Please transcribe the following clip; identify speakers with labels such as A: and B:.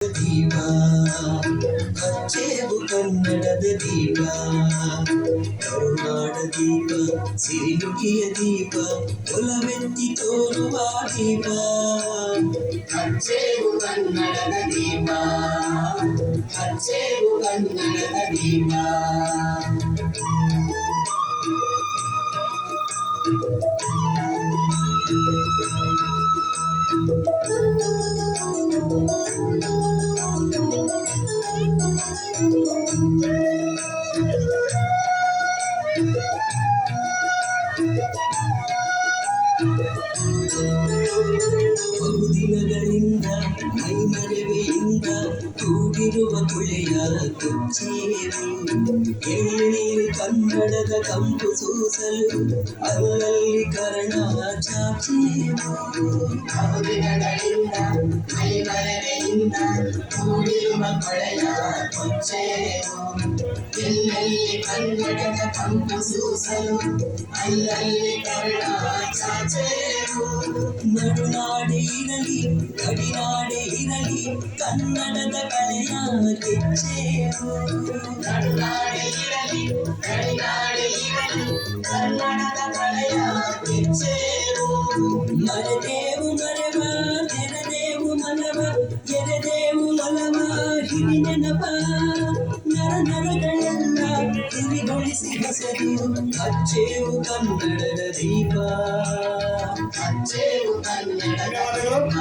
A: ದೀಪ ಹಚ್ಚೇವು ಕನ್ನಡದ ದೀಪ ಕರುನಾಡ ದೀಪ ಸಿರಿನುಡಿಯ ದೀಪ ಒಲವೆತ್ತಿ ತೋರುವ ದೀಪ ಹಚ್ಚೇವು ಕನ್ನಡದ ದೀಪ ಹಚ್ಚೇವು ಕನ್ನಡದ ದೀಪ ಬಹುದಿನಗಳಿಂದ ಮೈಮರೆವೆಯಿಂದ ಕೂಡಿರುವ ಕುಳೆಯ ಕುಚ್ಚೇರು ಎಳ್ನೀರು ಕನ್ನಡದ ಕಂಪು ಸೂಸಲು ಅಲ್ಲಲ್ಲಿ ಕರ್ಣ ಚಾಚೇವು ಬಹುದಿನಗಳಿಂದ ಮೈಮರೆವೆಯಿಂದ ಕೂಡಿರುವ ಕುಳೆಯ ಕುಚ್ಚೇರು ಎಲ್ಲೆಲ್ಲಿ ಕನ್ನಡದ ಕಂಪು ಸೂಸಲು ಅಲ್ಲಲ್ಲಿ ಕರ್ಣ ಚಾಚೇವು ನಡುನಾಡೆ ಇರಲಿ ಗಡಿನಾಡೆ ಇರಲಿ ಕನ್ನಡದ ಕಳೆಯ ಕೆಚ್ಚೇವು ನಡುನಾಡೆ ಇರಲಿ ಗಡಿನಾಡೆ ಇರಲಿ ಕನ್ನಡದ ಕಳೆಯ ಕೆಚ್ಚೇವು ಮರೆದೇವು ಮರೆವ ನೆನೆದೇವು ಮನವ ಎರೆದೇವು ಒಲವ ಹಿಡಿ ನೆನಪ ನರ ನರಗಳೆಲ್ಲ ತಿರಿಗೊಳಿಸಿ ಹೆಸರು ಹಚ್ಚೇವು ಕನ್ನಡದ ದೀಪ ಹಚ್ಚೇವು ಕನ್ನಡದ ದೀಪ